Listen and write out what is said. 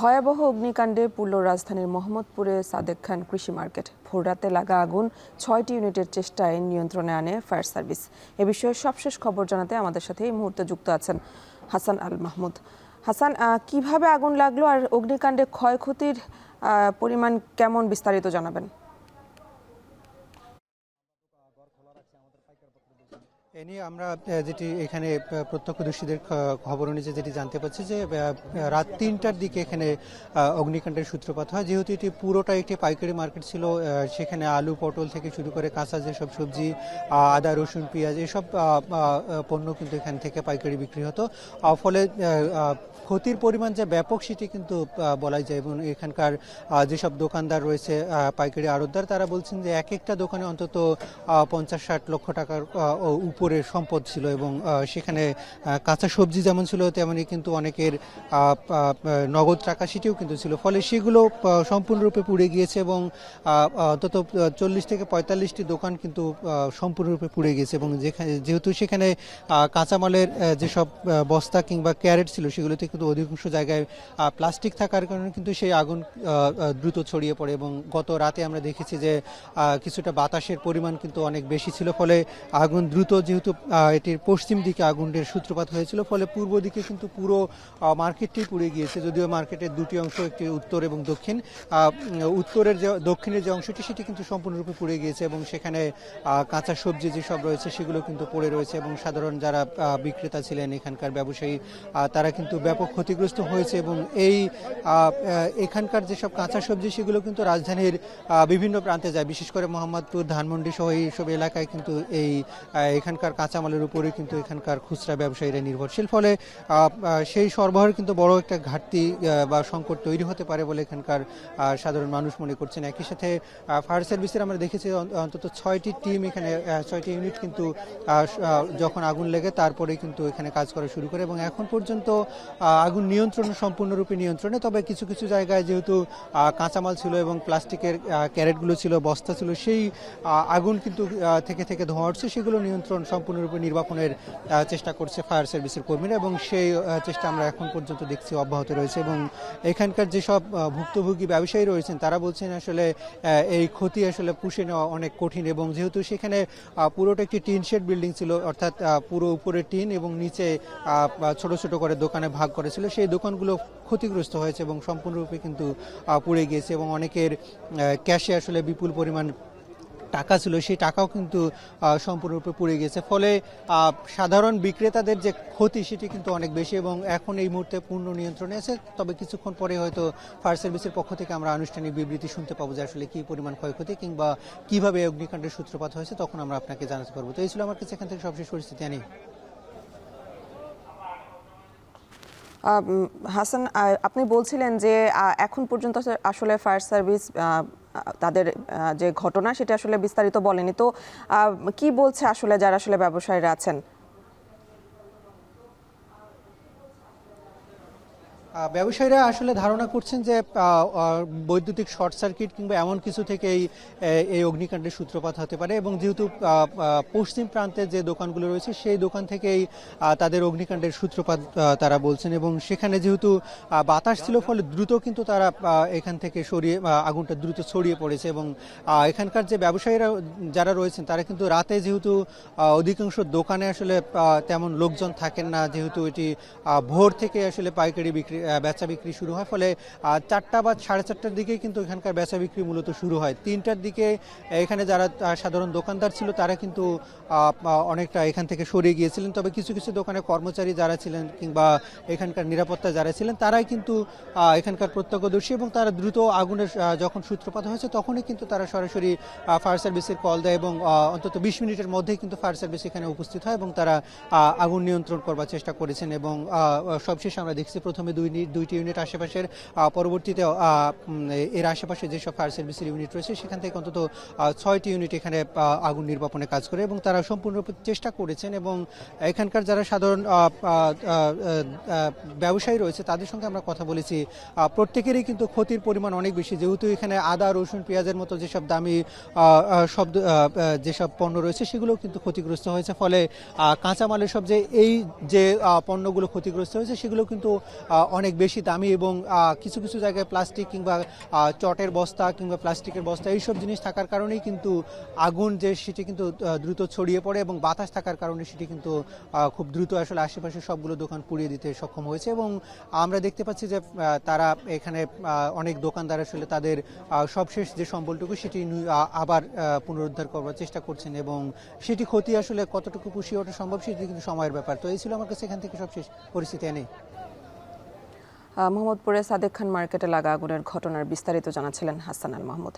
ভয়াবহ অগ্নিকাণ্ডে পুরল রাজধানীর মোহাম্মদপুরে সাদেক খান কৃষি মার্কেট। ভোররাতে লাগা আগুন ৬টি ইউনিটের চেষ্টায় নিয়ন্ত্রণে আনে ফায়ার সার্ভিস। এ বিষয়ে সবশেষ খবর জানাতে আমাদের সাথে এই মুহূর্তে যুক্ত আছেন হাসান আল মাহমুদ। হাসান, কিভাবে আগুন লাগলো আর অগ্নিকাণ্ডে ক্ষয়ক্ষতির পরিমাণ কেমন, বিস্তারিত জানাবেন। এ নিয়ে আমরা যেটি এখানে প্রত্যক্ষদর্শীদের খবর অনুযায়ী যেটি জানতে পারছি যে রাত ৩টার দিকে এখানে অগ্নিকাণ্ডের সূত্রপাত হয়। যেহেতু এটি পুরোটা একটি পাইকারি মার্কেট ছিল, সেখানে আলু পটল থেকে শুরু করে কাঁচা যেসব সবজি, আদা রসুন পেঁয়াজ এসব পণ্য কিন্তু এখান থেকে পাইকারি বিক্রি হতো। ফলে ক্ষতির পরিমাণ যে ব্যাপক সেটি কিন্তু বলাই যায়। এবং এখানকার যেসব দোকানদার রয়েছে, পাইকারি আড়তদার, তারা বলছেন যে এক একটা দোকানে অন্তত ৫০-৬০ লক্ষ টাকার উপরের সম্পদ ছিল। এবং সেখানে কাঁচা সবজি যেমন ছিল তেমনি কিন্তু অনেকের নগদ টাকা সেটিও কিন্তু ছিল। ফলে সেগুলো সম্পূর্ণরূপে পুড়ে গিয়েছে এবং অন্তত ৪০ থেকে ৪৫টি দোকান কিন্তু সম্পূর্ণরূপে পুড়ে গিয়েছে। এবং যেহেতু সেখানে কাঁচামালের যেসব বস্তা কিংবা ক্যারেট ছিল সেগুলোতে কিন্তু অধিকাংশ জায়গায় প্লাস্টিক থাকার কারণে কিন্তু সেই আগুন দ্রুত ছড়িয়ে পড়ে। এবং গত রাতে আমরা দেখেছি যে কিছুটা বাতাসের পরিমাণ কিন্তু অনেক বেশি ছিল। ফলে আগুন দ্রুত, যেহেতু এটির পশ্চিম দিকে আগুনের সূত্রপাত হয়েছিল, ফলে পূর্ব দিকে কিন্তু পুরো মার্কেটটি পুড়ে গিয়েছে। যদিও মার্কেটের দুটি অংশ, একটি উত্তর এবং দক্ষিণ। উত্তরের যে দক্ষিণের যে অংশটি সেটি কিন্তু সম্পূর্ণরূপে পুড়ে গিয়েছে এবং সেখানে কাঁচা সবজি যেসব রয়েছে সেগুলো কিন্তু পড়ে রয়েছে। এবং সাধারণ যারা বিক্রেতা ছিলেন, এখানকার ব্যবসায়ী, তারা কিন্তু ব্যাপক ক্ষতিগ্রস্ত হয়েছে। এবং এখানকার যেসব কাঁচা সবজি সেগুলো কিন্তু রাজধানীর বিভিন্ন প্রান্তে যায়, বিশেষ করে মোহাম্মদপুর, ধানমন্ডি সহ এইসব এলাকায় কিন্তু এখানকার কাঁচামালের উপরে কিন্তু এখানকার খুচরা ব্যবসায়ীরা নির্ভরশীল। ফলে সেই সরবরাহের কিন্তু বড় একটা ঘাটতি বা সংকট তৈরি হতে পারে বলে এখানকার সাধারণ মানুষ মনে করছেন। একই সাথে ফায়ার সার্ভিসের আমরা দেখেছি অন্তত ৬টি টিম, এখানে ৬টি ইউনিট কিন্তু যখন আগুন লেগে তারপরে কিন্তু এখানে কাজ করা শুরু করে। এবং এখন পর্যন্ত আগুন সম্পূর্ণরূপে নিয়ন্ত্রণে। তবে কিছু কিছু জায়গায় যেহেতু কাঁচামাল ছিল এবং প্লাস্টিকের ক্যারেটগুলো ছিল, বস্তা ছিল, সেই আগুন কিন্তু থেকে থেকে ধোঁয়া উঠছে, সেগুলো সম্পূর্ণরূপে নির্বাপনের চেষ্টা করছে ফায়ার সার্ভিসের কর্মীরা। এবং সেই চেষ্টা আমরা এখন পর্যন্ত দেখছি অব্যাহত রয়েছে। এবং এখানকার যেসব ভুক্তভোগী ব্যবসায়ী রয়েছেন তারা বলছেন আসলে এই ক্ষতি আসলে পুষে নেওয়া অনেক কঠিন। এবং যেহেতু সেখানে পুরোটা একটি টিন শেড বিল্ডিং ছিল, অর্থাৎ পুরো উপরে টিন এবং নিচে ছোট ছোট করে দোকানে ভাগ করেছিল, সেই দোকানগুলো ক্ষতিগ্রস্ত হয়েছে এবং সম্পূর্ণরূপে কিন্তু পুড়ে গিয়েছে। এবং অনেকের ক্যাশে আসলে বিপুল পরিমাণ টাকা ছিল, সেই টাকাও কিন্তু সম্পূর্ণরূপে পুড়ে গেছে। ফলে সাধারণ বিক্রেতাদের যে ক্ষতি সেটি কিন্তু অনেক বেশি। এবং এখন এই মুহূর্তে পূর্ণ নিয়ন্ত্রণে আছে। তবে কিছুক্ষণ পরে হয়তো ফায়ার সার্ভিসের পক্ষ থেকে আমরা আনুষ্ঠানিক বিবৃতি শুনতে পাবো যে আসলে কী পরিমাণ ক্ষয়ক্ষতি কিংবা কীভাবে অগ্নিকাণ্ডের সূত্রপাত হয়েছে, তখন আমরা আপনাকে জানাতে পারবো। তো এই ছিল আমার কাছে এখান থেকে সবশেষ পরিস্থিতি। আনি হাসান, আপনি বলছিলেন যে এখন পর্যন্ত আসলে ফায়ার সার্ভিস তাদের যে ঘটনা সেটা আসলে বিস্তারিত বলেনি। তো কি বলছে আসলে যারা আসলে ব্যবসায়ীরা আছেন? ব্যবসায়ীরা আসলে ধারণা করছেন যে বৈদ্যুতিক শর্ট সার্কিট কিংবা এমন কিছু থেকেই এই অগ্নিকাণ্ডের সূত্রপাত হতে পারে। এবং যেহেতু পশ্চিম প্রান্তে যে দোকানগুলো রয়েছে সেই দোকান থেকেই তাদের অগ্নিকাণ্ডের সূত্রপাত তারা বলছেন। এবং সেখানে যেহেতু বাতাস ছিল, ফলে দ্রুত কিন্তু তারা এখান থেকে আগুনটা দ্রুত ছড়িয়ে পড়েছে। এবং এখানকার যে ব্যবসায়ীরা যারা রয়েছেন তারা কিন্তু রাতে, যেহেতু অধিকাংশ দোকানে আসলে তেমন লোকজন থাকেন না, যেহেতু এটি ভোর থেকে আসলে পাইকারি বেচা বিক্রি শুরু হয়, ফলে ৪টা বা ৪:৩০টার দিকেই কিন্তু এখানকার বেচা বিক্রি মূলত শুরু হয়। ৩টার দিকে এখানে যারা সাধারণ দোকানদার ছিল তারা কিন্তু অনেকটা এখান থেকে সরে গিয়েছিলেন। তবে কিছু কিছু দোকানে কর্মচারী যারা ছিলেন কিংবা এখানকার নিরাপত্তা যারা ছিলেন তারাই কিন্তু এখানকার প্রত্যক্ষদর্শী। এবং তারা দ্রুত আগুনের যখন সূত্রপাত হয়েছে তখনই কিন্তু তারা সরাসরি ফায়ার সার্ভিসের কল দেয় এবং অন্তত ২০ মিনিটের মধ্যেই কিন্তু ফায়ার সার্ভিস এখানে উপস্থিত হয় এবং তারা আগুন নিয়ন্ত্রণ করবার চেষ্টা করেছেন। এবং সবশেষে আমরা দেখছি প্রথমে দুইটি ইউনিট আশেপাশের, পরবর্তীতে এর আশেপাশে যেসব ফায়ার সার্ভিসের ইউনিট রয়েছে সেখান থেকে অন্তত ৬টি ইউনিট এখানে আগুন নির্বাপনে কাজ করে এবং তারা সম্পূর্ণরূপে চেষ্টা করেছেন। এবং এখানকার যারা সাধারণ ব্যবসায়ী রয়েছে তাদের সঙ্গে আমরা কথা বলেছি, প্রত্যেকেরই কিন্তু ক্ষতির পরিমাণ অনেক বেশি। যেহেতু এখানে আদা রসুন পেঁয়াজের মতো যেসব দামি যেসব পণ্য রয়েছে সেগুলোও কিন্তু ক্ষতিগ্রস্ত হয়েছে। ফলে কাঁচামালের সব যে পণ্যগুলো ক্ষতিগ্রস্ত হয়েছে সেগুলো কিন্তু অনেক বেশি দামি এবং কিছু কিছু জায়গায় প্লাস্টিক কিংবা চটের বস্তা কিংবা প্লাস্টিকের বস্তা এইসব জিনিস থাকার কারণেই কিন্তু আগুন যে সেটি কিন্তু দ্রুত ছড়িয়ে পড়ে এবং বাতাস থাকার কারণে সেটি কিন্তু খুব দ্রুত আসলে আশেপাশে সবগুলো দোকান পুড়িয়ে দিতে সক্ষম হয়েছে এবং আমরা দেখতে পাচ্ছি যে তারা এখানে অনেক দোকানদার আসলে তাদের সবশেষ যে সম্বলটুকু সেটি আবার পুনরুদ্ধার করবার চেষ্টা করছেন এবং সেটি ক্ষতি আসলে কতটুকু পুষিয়ে ওঠা সম্ভব সেটি কিন্তু সময়ের ব্যাপার। তো এই ছিল আমার কাছে এখান থেকে সবশেষ পরিস্থিতি এনে। মোহাম্মদপুরে সাদেক খান মার্কেটে লাগা আগুনের ঘটনার বিস্তারিত জানাচ্ছিলেন হাসান আল মাহমুদ।